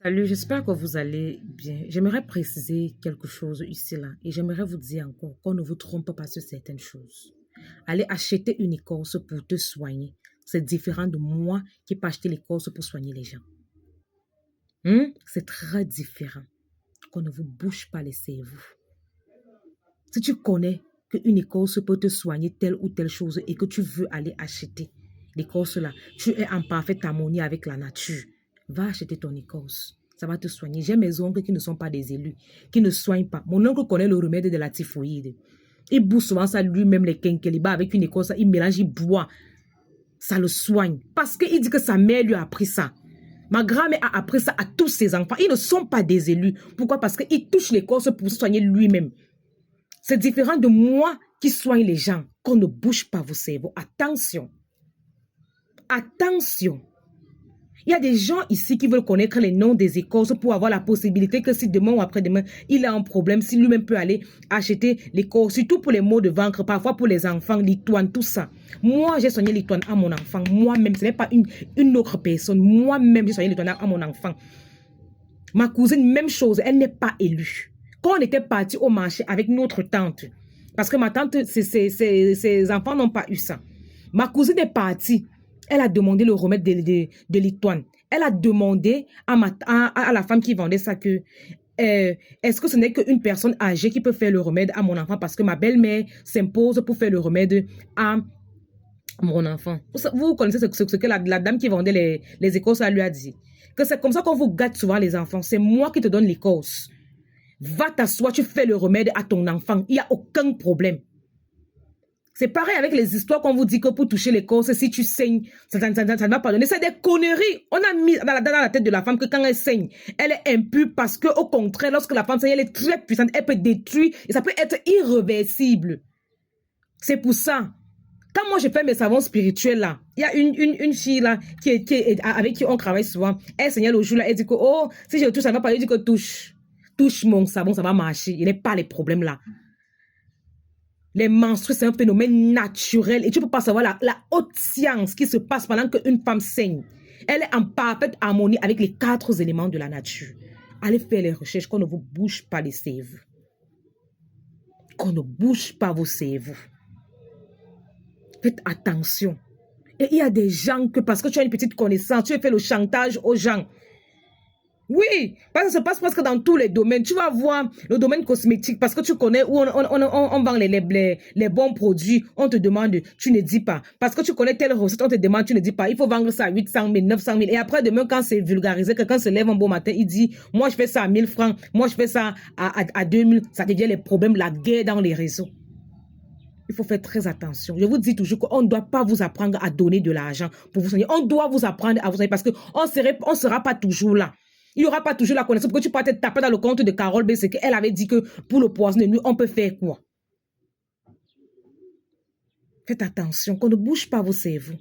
Salut, j'espère que vous allez bien. J'aimerais préciser quelque chose ici, là, et j'aimerais vous dire encore qu'on ne vous trompe pas sur certaines choses. Aller acheter une écorce pour te soigner, c'est différent de moi qui peux acheter l'écorce pour soigner les gens. C'est très différent. Qu'on ne vous bouge pas les cerveaux. Si tu connais qu'une écorce peut te soigner telle ou telle chose et que tu veux aller acheter l'écorce là, tu es en parfaite harmonie avec la nature. Va acheter ton écorce. Ça va te soigner. J'ai mes oncles qui ne sont pas des élus, qui ne soignent pas. Mon oncle connaît le remède de la typhoïde. Il boit souvent ça lui-même, les quinqueliba avec une écorce, il mélange, il boit. Ça le soigne. Parce qu'il dit que sa mère lui a appris ça. Ma grand-mère a appris ça à tous ses enfants. Ils ne sont pas des élus. Pourquoi? Parce qu'il touche l'écorce pour soigner lui-même. C'est différent de moi qui soigne les gens. Qu'on ne bouge pas vos cerveaux. Attention. Attention. Il y a des gens ici qui veulent connaître les noms des écorces pour avoir la possibilité que si demain ou après-demain, il a un problème, si lui-même peut aller acheter l'écorce, surtout pour les maux de ventre, parfois pour les enfants, l'itoine, tout ça. Moi, j'ai soigné l'itoine à mon enfant. Moi-même, ce n'est pas une autre personne. Moi-même, j'ai soigné l'itoine à mon enfant. Ma cousine, même chose, elle n'est pas élue. Quand on était parti au marché avec notre tante, parce que ma tante, ses enfants n'ont pas eu ça. Ma cousine est partie. Elle a demandé le remède de l'itoine. Elle a demandé à la femme qui vendait ça que est-ce que ce n'est qu'une personne âgée qui peut faire le remède à mon enfant parce que ma belle-mère s'impose pour faire le remède à mon enfant. Vous connaissez ce que la dame qui vendait les écorces lui a dit. Que c'est comme ça qu'on vous gâte souvent les enfants. C'est moi qui te donne l'écorce. Va t'asseoir, tu fais le remède à ton enfant. Il n'y a aucun problème. C'est pareil avec les histoires qu'on vous dit que pour toucher l'écorce, si tu saignes, ça ne va pas donner. C'est des conneries. On a mis dans la tête de la femme que quand elle saigne, elle est impure parce que au contraire, lorsque la femme saigne, elle est très puissante, elle peut détruire et ça peut être irréversible. C'est pour ça. Quand moi je fais mes savons spirituels là, il y a une fille là avec qui on travaille souvent. Elle saignait le jour là, elle dit que oh, si je touche, ça ne va pas. Elle dit que touche mon savon, ça va marcher. Il n'y a pas les problèmes là. Les menstrues, c'est un phénomène naturel et tu ne peux pas savoir la haute science qui se passe pendant qu'une femme saigne. Elle est en parfaite harmonie avec les 4 éléments de la nature. Allez faire les recherches, qu'on ne vous bouge pas les cerveaux. Qu'on ne bouge pas vos cerveaux. Faites attention. Et il y a des gens que parce que tu as une petite connaissance, tu fais le chantage aux gens. Oui, parce que ça se passe presque dans tous les domaines. Tu vas voir le domaine cosmétique parce que tu connais où on vend les bons produits. On te demande, tu ne dis pas. Parce que tu connais telle recette, on te demande, tu ne dis pas. Il faut vendre ça à 800 000, 900 000. Et après, demain, quand c'est vulgarisé, quelqu'un se lève un beau matin, il dit, moi, je fais ça à 1000 francs. Moi, je fais ça à 2000. Ça devient les problèmes, la guerre dans les réseaux. Il faut faire très attention. Je vous dis toujours qu'on ne doit pas vous apprendre à donner de l'argent pour vous soigner. On doit vous apprendre à vous soigner parce qu'on ne sera pas toujours là. Il n'y aura pas toujours la connaissance. Parce que tu peux te taper dans le compte de Carole B. C'est qu'elle avait dit que pour le poison de nuit, on peut faire quoi? Faites attention, qu'on ne bouge pas vos cerveaux.